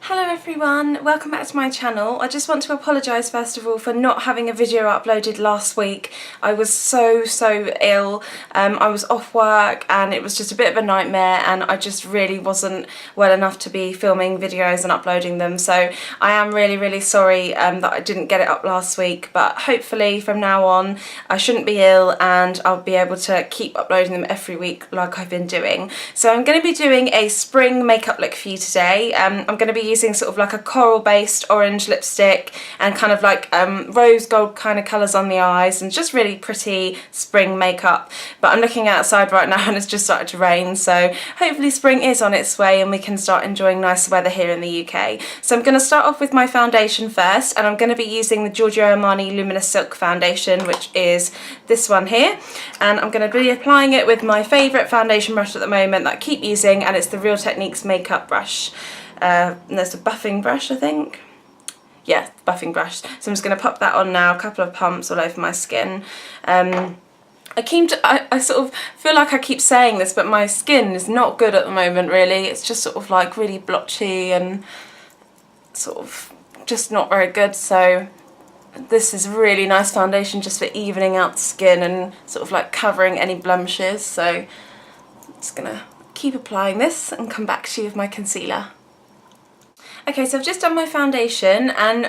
Hello everyone, welcome back to my channel. I just want to apologise first of all for not having a video uploaded last week. I was so ill. I was off work and it was just a bit of a nightmare and I just really wasn't well enough to be filming videos and uploading them. So I am really sorry that I didn't get it up last week, but hopefully from now on I shouldn't be ill and I'll be able to keep uploading them every week like I've been doing. So I'm going to be doing a spring makeup look for you today. I'm going to be using sort of like a coral based orange lipstick and kind of like rose gold kind of colours on the eyes and just really pretty spring makeup. But I'm looking outside right now and it's just started to rain, so hopefully spring is on its way and we can start enjoying nice weather here in the UK. So I'm going to start off with my foundation first, and I'm going to be using the Giorgio Armani Luminous Silk Foundation, which is this one here, and I'm going to be applying it with my favourite foundation brush at the moment that I keep using, and it's the Real Techniques makeup brush. And there's a buffing brush, I think. Yeah, buffing brush. So I'm just going to pop that on now, a couple of pumps all over my skin. I sort of feel like I keep saying this, but my skin is not good at the moment really. It's just sort of like really blotchy and sort of just not very good. So this is a really nice foundation just for evening out the skin and sort of like covering any blemishes. So I'm just going to keep applying this and come back to you with my concealer. Okay, so I've just done my foundation, and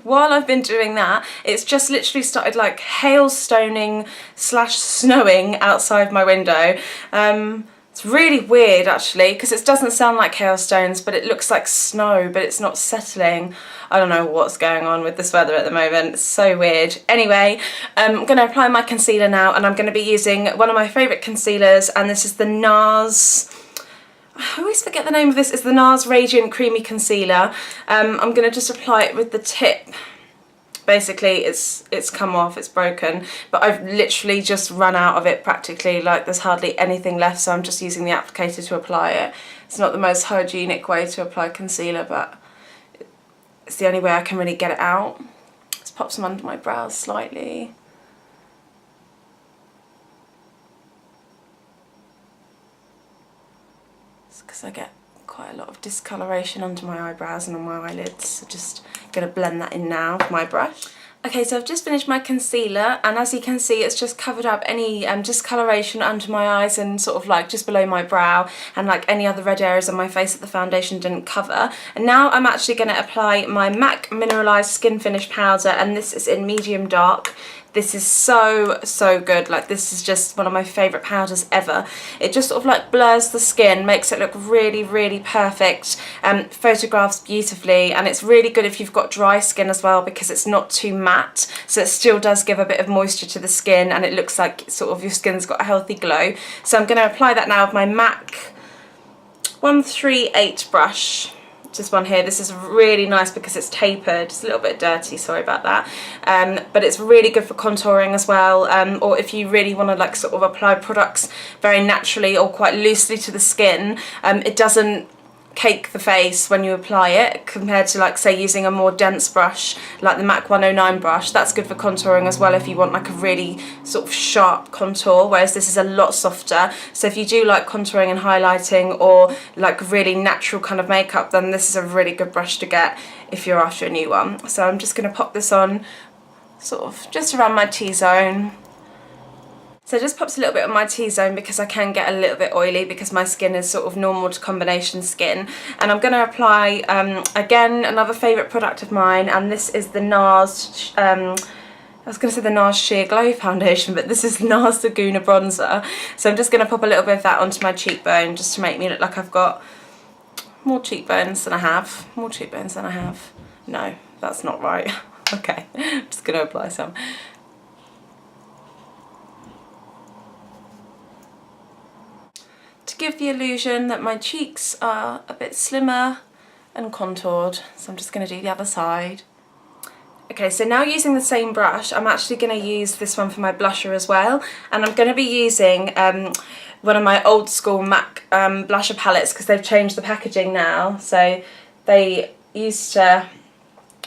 while I've been doing that, it's just literally started like hailstoning / snowing outside my window. It's really weird actually, because it doesn't sound like hailstones, but it looks like snow, but it's not settling. I don't know what's going on with this weather at the moment. It's so weird. Anyway, I'm going to apply my concealer now, and I'm going to be using one of my favourite concealers, and this is the NARS... I always forget the name of this. It's the NARS Radiant Creamy Concealer. I'm going to just apply it with the tip. Basically, it's come off, it's broken, but I've literally just run out of it practically. Like, there's hardly anything left, so I'm just using the applicator to apply it. It's not the most hygienic way to apply concealer, but it's the only way I can really get it out. Let's pop some under my brows slightly. Because I get quite a lot of discoloration under my eyebrows and on my eyelids, so just going to blend that in now with my brush. Okay, so I've just finished my concealer, and as you can see it's just covered up any discoloration under my eyes and sort of like just below my brow, and like any other red areas on my face that the foundation didn't cover. And now I'm actually going to apply my MAC Mineralize Skinfinish powder, and this is in medium dark. This is so good. Like, this is just one of my favourite powders ever. It just sort of like blurs the skin, makes it look really perfect, photographs beautifully, and it's really good if you've got dry skin as well, because it's not too matte, so it still does give a bit of moisture to the skin and it looks like sort of your skin's got a healthy glow. So I'm going to apply that now with my MAC 138 brush. This one here, this is really nice because it's tapered. It's a little bit dirty, sorry about that, but it's really good for contouring as well, or if you really want to like sort of apply products very naturally or quite loosely to the skin. It doesn't cake the face when you apply it, compared to like say using a more dense brush like the MAC 109 brush. That's good for contouring as well if you want like a really sort of sharp contour, whereas this is a lot softer. So if you do like contouring and highlighting or like really natural kind of makeup, then this is a really good brush to get if you're after a new one. So I'm just going to pop this on sort of just around my T-zone. So it just pops a little bit on my T-zone because I can get a little bit oily because my skin is sort of normal to combination skin. And I'm going to apply, again, another favourite product of mine, and this is the NARS, I was going to say the NARS Sheer Glow Foundation, but this is NARS Laguna Bronzer. So I'm just going to pop a little bit of that onto my cheekbone just to make me look like I've got more cheekbones than I have. More cheekbones than I have. No, that's not right. Okay, I'm just going to apply some. Give the illusion that my cheeks are a bit slimmer and contoured, so I'm just going to do the other side. Okay, so now using the same brush, I'm actually going to use this one for my blusher as well, and I'm going to be using one of my old school MAC blusher palettes because they've changed the packaging now. So they used to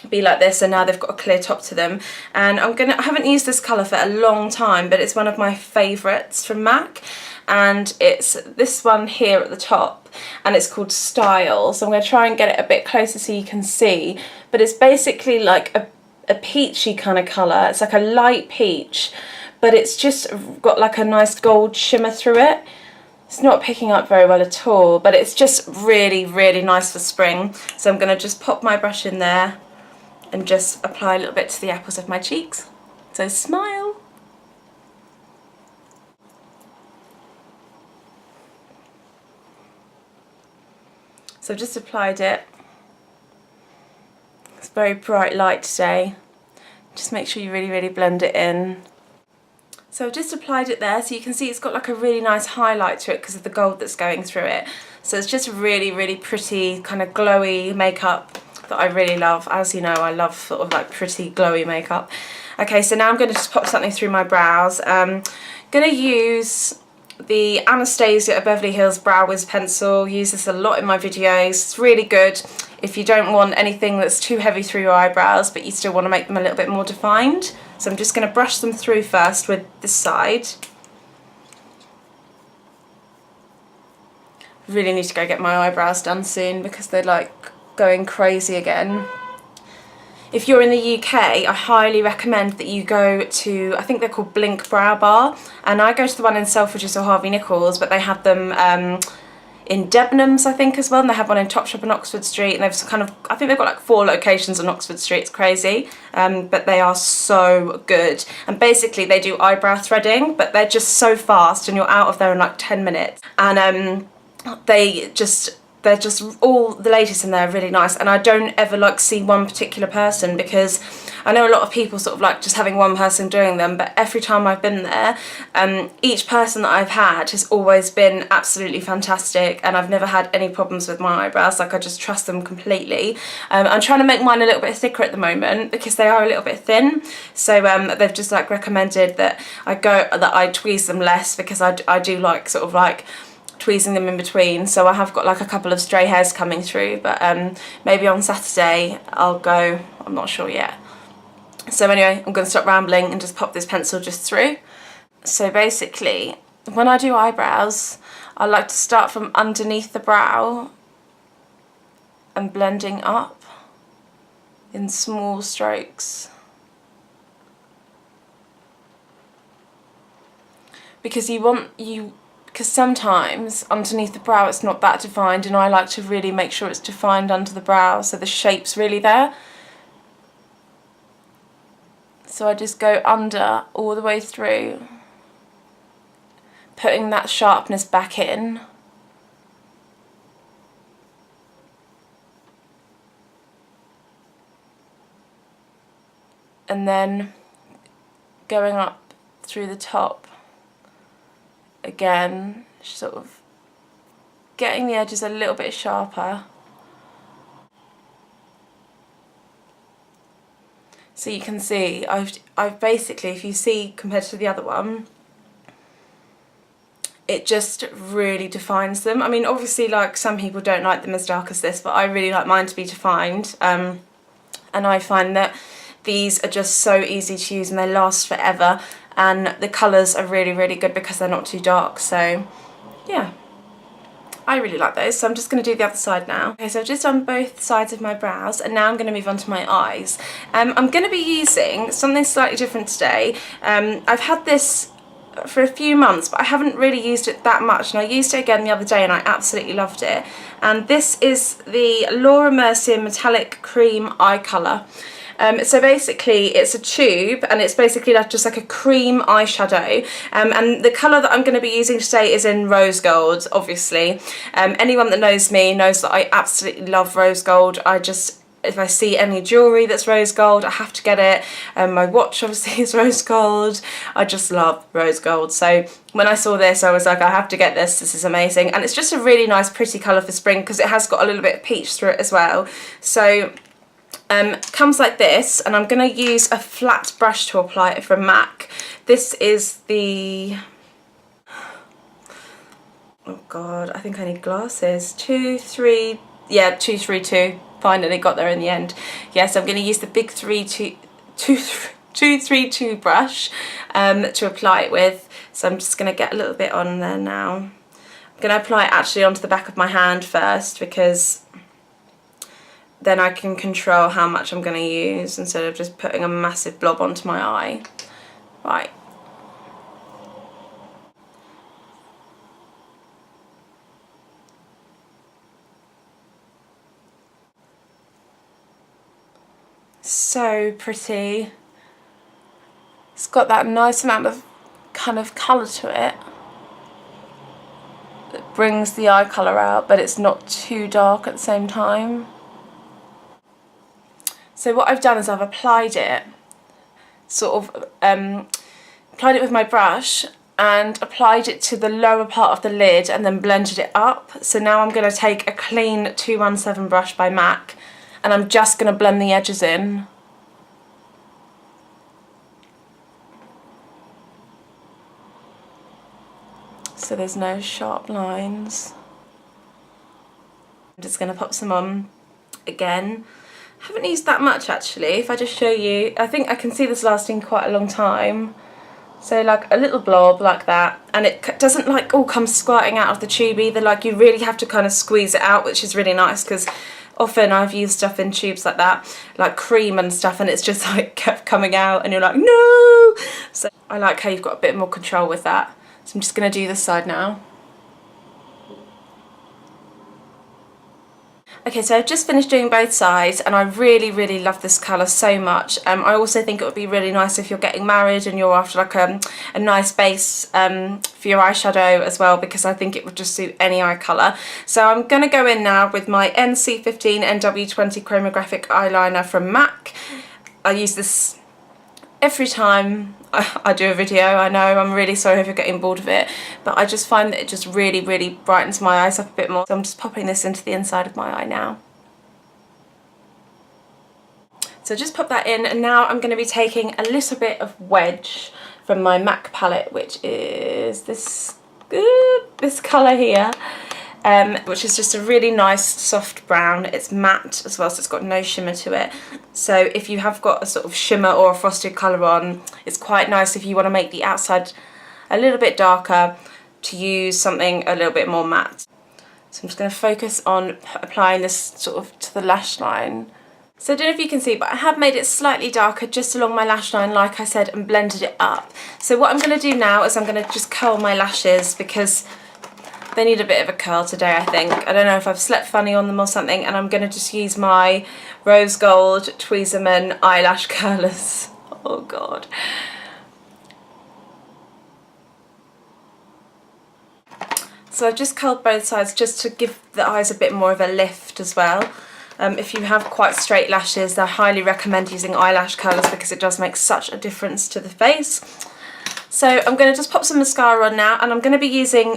be like this, and now they've got a clear top to them. And I haven't used this colour for a long time, but it's one of my favourites from MAC, and it's this one here at the top, and it's called Style. So I'm going to try and get it a bit closer so you can see, but it's basically like a peachy kind of colour. It's like a light peach, but it's just got like a nice gold shimmer through it. It's not picking up very well at all, but it's just really, really nice for spring. So I'm going to just pop my brush in there and just apply a little bit to the apples of my cheeks. So smile. So I've just applied it. It's very bright light today. Just make sure you really, really blend it in. So I've just applied it there, so you can see it's got like a really nice highlight to it because of the gold that's going through it. So it's just really, really pretty, kind of glowy makeup that I really love. As you know, I love sort of like pretty glowy makeup. Okay, so now I'm going to just pop something through my brows. I'm going to use the Anastasia at Beverly Hills Brow Wiz pencil. Use this a lot in my videos. It's really good if you don't want anything that's too heavy through your eyebrows, but you still want to make them a little bit more defined. So I'm just going to brush them through first with this side. Really need to go get my eyebrows done soon because they're like going crazy again. If you're in the UK, I highly recommend that you go to, I think they're called Blink Brow Bar, and I go to the one in Selfridges or Harvey Nichols, but they have them in Debenhams, I think, as well, and they have one in Topshop on Oxford Street, and they've kind of, I think they've got like 4 locations on Oxford Street. It's crazy, but they are so good. And basically they do eyebrow threading, but they're just so fast and you're out of there in like 10 minutes. And they're just all the ladies in there are really nice, and I don't ever like see one particular person, because I know a lot of people sort of like just having one person doing them, but every time I've been there, each person that I've had has always been absolutely fantastic, and I've never had any problems with my eyebrows. Like, I just trust them completely. I'm trying to make mine a little bit thicker at the moment because they are a little bit thin, so they've just like recommended that I tweeze them less, because I do like sort of like tweezing them in between. So I have got like a couple of stray hairs coming through, but maybe on Saturday I'll go, I'm not sure yet. So anyway, I'm going to stop rambling and just pop this pencil just through. So basically, when I do eyebrows, I like to start from underneath the brow and blending up in small strokes, because because sometimes underneath the brow it's not that defined, and I like to really make sure it's defined under the brow so the shape's really there. So I just go under all the way through, putting that sharpness back in. And then going up through the top. Again, sort of getting the edges a little bit sharper. So you can see, I've basically, if you see compared to the other one, it just really defines them. I mean, obviously, like, some people don't like them as dark as this, but I really like mine to be defined. And I find that these are just so easy to use and they last forever. And the colours are really, really good because they're not too dark. So yeah, I really like those. So I'm just going to do the other side now. Okay, so I've just done both sides of my brows, and now I'm going to move on to my eyes. I'm going to be using something slightly different today. I've had this for a few months, but I haven't really used it that much, and I used it again the other day and I absolutely loved it. And this is the Laura Mercier Metallic Cream Eye Colour. So basically it's a tube, and it's basically like just like a cream eyeshadow, and the colour that I'm going to be using today is in rose gold, obviously. Anyone that knows me knows that I absolutely love rose gold. If I see any jewellery that's rose gold, I have to get it. My watch obviously is rose gold. I just love rose gold. So when I saw this, I was like, I have to get this. This is amazing. And it's just a really nice, pretty colour for spring because it has got a little bit of peach through it as well. So comes like this, and I'm going to use a flat brush to apply it from MAC. This is the, oh god, I think I need glasses, 232. finally got there in the end. Yes, I'm going to use the big 232 brush to apply it with. So I'm just going to get a little bit on there now. I'm going to apply it actually onto the back of my hand first, because then I can control how much I'm going to use instead of just putting a massive blob onto my eye. Right. So pretty. It's got that nice amount of kind of colour to it that brings the eye colour out, but it's not too dark at the same time. So what I've done is I've applied it, sort of applied it with my brush and applied it to the lower part of the lid and then blended it up. So now I'm going to take a clean 217 brush by MAC and I'm just going to blend the edges in. So there's no sharp lines. I'm just going to pop some on again. I haven't used that much actually. If I just show you, I think I can see this lasting quite a long time. So like a little blob like that, and it doesn't like all come squirting out of the tube either. Like you really have to kind of squeeze it out, which is really nice, because often I've used stuff in tubes like that, like cream and stuff, and it's just like kept coming out and you're like, no! So I like how you've got a bit more control with that. So I'm just going to do this side now. Okay, so I've just finished doing both sides and I really, really love this colour so much. I also think it would be really nice if you're getting married and you're after like a nice base for your eyeshadow as well, because I think it would just suit any eye colour. So I'm going to go in now with my NC15 NW20 Chromographic eyeliner from MAC. I use this every time I do a video. I know, I'm really sorry if you're getting bored of it, but I just find that it just really, really brightens my eyes up a bit more. So I'm just popping this into the inside of my eye now. So just pop that in, and now I'm going to be taking a little bit of Wedge from my MAC palette, which is this colour here. Which is just a really nice soft brown. It's matte as well, so it's got no shimmer to it. So if you have got a sort of shimmer or a frosted colour on, it's quite nice if you want to make the outside a little bit darker to use something a little bit more matte. So I'm just going to focus on applying this sort of to the lash line. So I don't know if you can see, but I have made it slightly darker just along my lash line, like I said, and blended it up. So what I'm going to do now is I'm going to just curl my lashes, because they need a bit of a curl today, I think. I don't know if I've slept funny on them or something, and I'm going to just use my Rose Gold Tweezerman eyelash curlers. Oh God. So I've just curled both sides just to give the eyes a bit more of a lift as well. If you have quite straight lashes, I highly recommend using eyelash curlers because it does make such a difference to the face. So I'm going to just pop some mascara on now, and I'm going to be using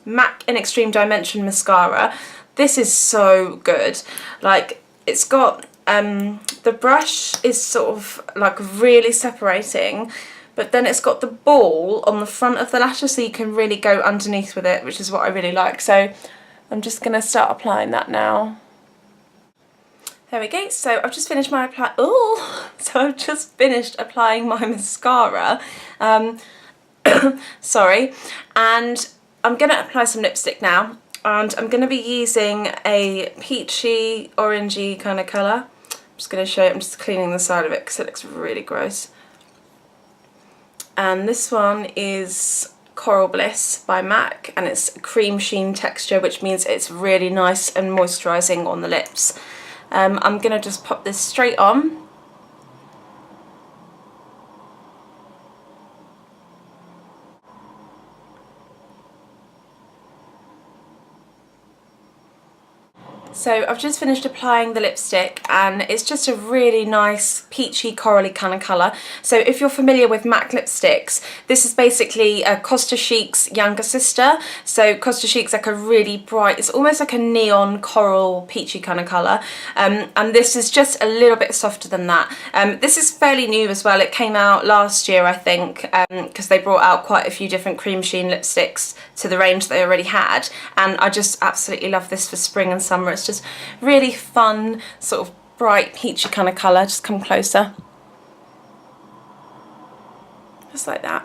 MAC in Extreme Dimension mascara. This is so good. Like, it's got, the brush is sort of like really separating, but then it's got the ball on the front of the lashes, so you can really go underneath with it, which is what I really like. So I'm just going to start applying that now. There we go. So I've just finished my I've just finished applying my mascara. Sorry, and I'm going to apply some lipstick now, and I'm going to be using a peachy, orangey kind of colour. I'm just going to show you, I'm just cleaning the side of it because it looks really gross. And this one is Coral Bliss by MAC, and it's a cream sheen texture, which means it's really nice and moisturising on the lips. I'm going to just pop this straight on. So I've just finished applying the lipstick, and it's just a really nice peachy corally kind of colour. So if you're familiar with MAC lipsticks, this is basically Costa Chic's younger sister. So Costa Chic's like a really bright, it's almost like a neon coral peachy kind of colour, and this is just a little bit softer than that. This is fairly new as well. It came out last year, I think, because they brought out quite a few different cream sheen lipsticks to the range they already had, and I just absolutely love this for spring and summer. It's just lashes. Really fun, sort of bright peachy kind of colour. Just come closer. Just like that.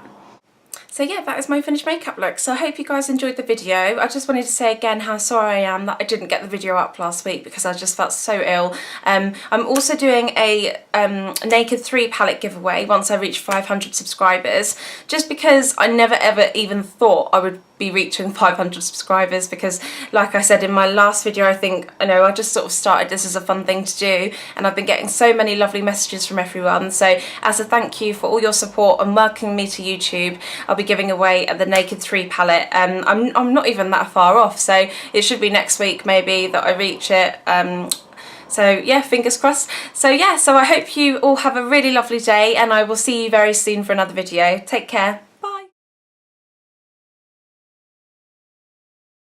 So yeah, that is my finished makeup look. So I hope you guys enjoyed the video. I just wanted to say again how sorry I am that I didn't get the video up last week because I just felt so ill. I'm also doing a Naked 3 palette giveaway once I reach 500 subscribers, just because I never ever even thought I would be reaching 500 subscribers, because like I said in my last video, I just sort of started this as a fun thing to do, and I've been getting so many lovely messages from everyone. So as a thank you for all your support and welcoming me to YouTube, I'll be giving away the Naked 3 palette. I'm not even that far off, so it should be next week maybe that I reach it. So yeah, fingers crossed. So yeah, so I hope you all have a really lovely day, and I will see you very soon for another video. Take care.